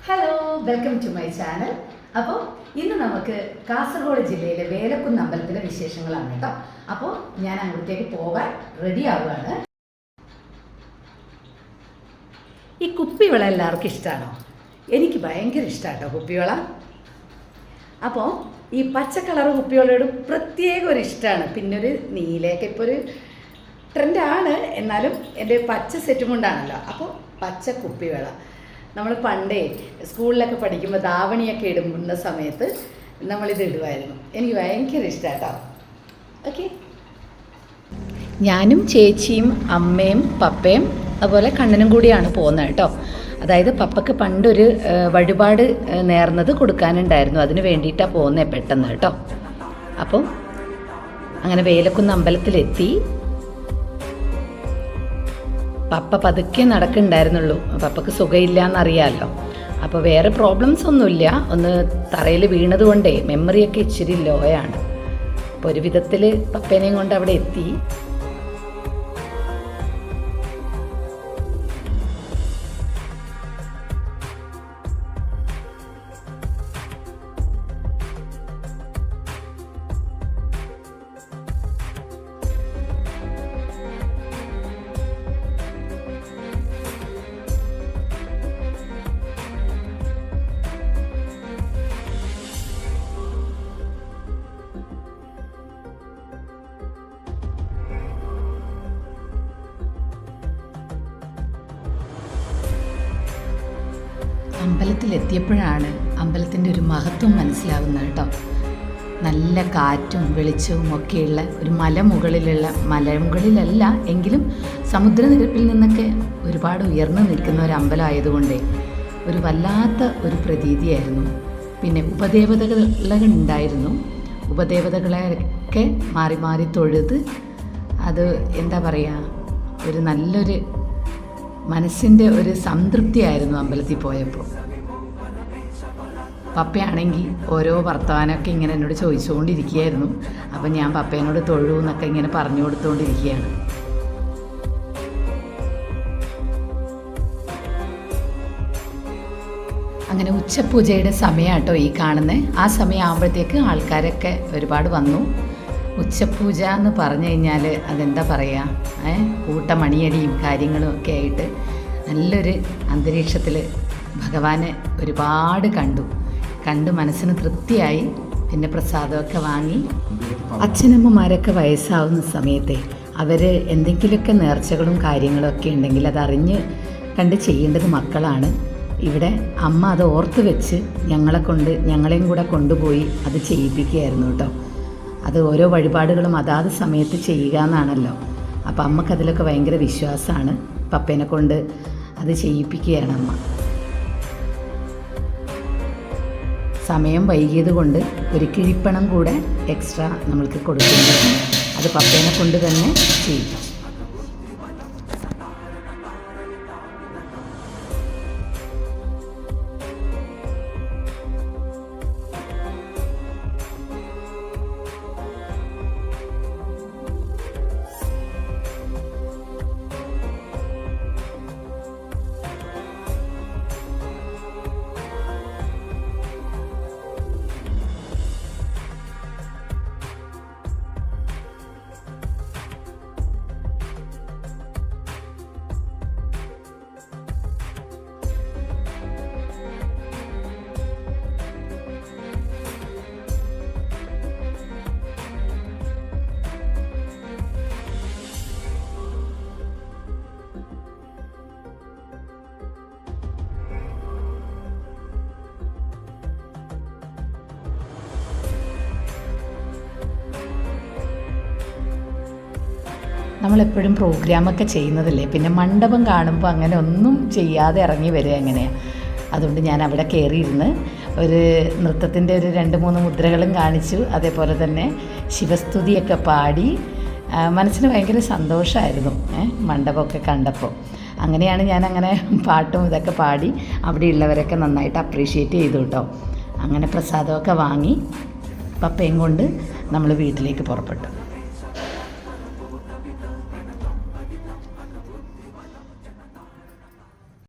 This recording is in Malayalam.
Hello, welcome to my channel. അപ്പോൾ ഇന്ന് നമുക്ക് കാസർഗോഡ് ജില്ലയിലെ വേലക്കുന്ന് അമ്പലത്തിലെ വിശേഷങ്ങളാണ് കേട്ടോ. അപ്പോൾ ഞാൻ അങ്ങോട്ടേക്ക് പോകാൻ റെഡി ആവുകയാണ്. ഈ കുപ്പിവള എല്ലാവർക്കും ഇഷ്ടമാണോ? എനിക്ക് ഭയങ്കര ഇഷ്ടമാണ് കേട്ടോ കുപ്പിവള. അപ്പോൾ ഈ പച്ച കളർ കുപ്പിവളയോട് പ്രത്യേക ഒരു ഇഷ്ടമാണ്. പിന്നെ ഒരു നീലയൊക്കെ ഇപ്പോൾ ഒരു ട്രെൻഡാണ്, എന്നാലും എൻ്റെ പച്ച സെറ്റും കൊണ്ടാണല്ലോ. അപ്പോൾ പച്ച കുപ്പിവള നമ്മൾ പണ്ടേ സ്കൂളിലൊക്കെ പഠിക്കുമ്പോൾ ധാവണിയൊക്കെ ഇടുന്ന സമയത്ത് നമ്മളിത് ഇടുമായിരുന്നു. എനിക്ക് ഭയങ്കര ഇഷ്ടമാട്ടോ. ഓക്കെ, ഞാനും ചേച്ചിയും അമ്മയും പപ്പയും അതുപോലെ കണ്ണനും കൂടിയാണ് പോകുന്നത് കേട്ടോ. അതായത് പപ്പയ്ക്ക് പണ്ടൊരു വഴിപാട് നേർന്നത് കൊടുക്കാനുണ്ടായിരുന്നു, അതിന് വേണ്ടിയിട്ടാണ് പോകുന്നത് പെട്ടെന്ന് കേട്ടോ. അപ്പം അങ്ങനെ വേലക്കുന്ന് അമ്പലത്തിലെത്തി. പപ്പ പതുക്കെ നടക്കുന്നുണ്ടായിരുന്നുള്ളൂ, പപ്പയ്ക്ക് സുഖമില്ല എന്നറിയാമല്ലോ. അപ്പോൾ വേറെ പ്രോബ്ലംസ് ഒന്നുമില്ല, ഒന്ന് തറയിൽ വീണത് കൊണ്ടേ മെമ്മറിയൊക്കെ ഇച്ചിരി ലോയാണ്. അപ്പോൾ ഒരു വിധത്തിൽ പപ്പേനെയും കൊണ്ട് അവിടെ എത്തി. അമ്പലത്തിലെത്തിയപ്പോഴാണ് അമ്പലത്തിൻ്റെ ഒരു മഹത്വം മനസ്സിലാവുന്നത് കേട്ടോ. നല്ല കാറ്റും വെളിച്ചവും ഒക്കെയുള്ള ഒരു മലമുകളിലല്ല എങ്കിലും സമുദ്രനിരപ്പിൽ നിന്നൊക്കെ ഒരുപാട് ഉയർന്നു നിൽക്കുന്ന ഒരു അമ്പലമായതുകൊണ്ടേ ഒരു വല്ലാത്ത ഒരു പ്രതീതിയായിരുന്നു. പിന്നെ ഉപദേവതകളുണ്ടായിരുന്നു. ഉപദേവതകളെയൊക്കെ മാറി മാറി തൊഴുത് അത് എന്താ പറയുക, ഒരു നല്ലൊരു മനസ്സിൻ്റെ ഒരു സംതൃപ്തിയായിരുന്നു അമ്പലത്തിൽ പോയപ്പോൾ. പപ്പയാണെങ്കിൽ ഓരോ വർത്തമാനമൊക്കെ ഇങ്ങനെ എന്നോട് ചോദിച്ചുകൊണ്ടിരിക്കുകയായിരുന്നു. അപ്പം ഞാൻ പപ്പേനോട് തൊഴൂ എന്നൊക്കെ ഇങ്ങനെ പറഞ്ഞു കൊടുത്തുകൊണ്ടിരിക്കുകയാണ്. അങ്ങനെ ഉച്ചപൂജയുടെ സമയം കേട്ടോ ഈ കാണുന്നത്. ആ സമയം ആകുമ്പോഴത്തേക്ക് ആൾക്കാരൊക്കെ ഒരുപാട് വന്നു. ഉച്ചപൂജ എന്ന് പറഞ്ഞു കഴിഞ്ഞാൽ അതെന്താ പറയുക, കൂട്ടമണിയടിയും കാര്യങ്ങളും ഒക്കെ ആയിട്ട് നല്ലൊരു അന്തരീക്ഷത്തിൽ ഭഗവാനെ ഒരുപാട് കണ്ടു മനസ്സിന് തൃപ്തിയായി. പിന്നെ പ്രസാദമൊക്കെ വാങ്ങി. അച്ഛനമ്മമാരൊക്കെ വയസ്സാവുന്ന സമയത്തെ അവർ എന്തെങ്കിലുമൊക്കെ നേർച്ചകളും കാര്യങ്ങളും ഒക്കെ ഉണ്ടെങ്കിൽ അതറിഞ്ഞ് കണ്ട് ചെയ്യേണ്ടത് മക്കളാണ്. ഇവിടെ അമ്മ അത് ഓർത്ത് വെച്ച് ഞങ്ങളെയും കൂടെ കൊണ്ടുപോയി അത് ചെയ്യിപ്പിക്കുകയായിരുന്നു കേട്ടോ. അത് ഓരോ വഴിപാടുകളും അതാത് സമയത്ത് ചെയ്യുക എന്നാണല്ലോ. അപ്പം അമ്മക്കതിലൊക്കെ ഭയങ്കര വിശ്വാസമാണ്. പപ്പേനെ കൊണ്ട് അത് ചെയ്യിപ്പിക്കുകയാണ് അമ്മ. സമയം വൈകിയത് കൊണ്ട് ഒരു കിഴിപ്പണം കൂടെ എക്സ്ട്രാ നമ്മൾക്ക് കൊടുക്കുന്നുണ്ട്. അത് പപ്പേനെ കൊണ്ട് തന്നെ ചെയ്യിപ്പിച്ചു. നമ്മളെപ്പോഴും പ്രോഗ്രാമൊക്കെ ചെയ്യുന്നതല്ലേ, പിന്നെ മണ്ഡപം കാണുമ്പോൾ അങ്ങനെ ഒന്നും ചെയ്യാതെ ഇറങ്ങി വരിക എങ്ങനെയാണ്. അതുകൊണ്ട് ഞാൻ അവിടെ കയറിയിരുന്ന് ഒരു നൃത്തത്തിൻ്റെ ഒരു 2-3 മുദ്രകളും കാണിച്ചു. അതേപോലെ തന്നെ ശിവസ്തുതിയൊക്കെ പാടി. മനസ്സിന് ഭയങ്കര സന്തോഷമായിരുന്നു മണ്ഡപമൊക്കെ കണ്ടപ്പോൾ. അങ്ങനെയാണ് ഞാനങ്ങനെ പാട്ടും ഇതൊക്കെ പാടി അവിടെയുള്ളവരൊക്കെ നന്നായിട്ട് അപ്രീഷിയേറ്റ് ചെയ്തു കേട്ടോ. അങ്ങനെ പ്രസാദമൊക്കെ വാങ്ങി പപ്പയും കൊണ്ട് നമ്മൾ വീട്ടിലേക്ക് പുറപ്പെട്ടു.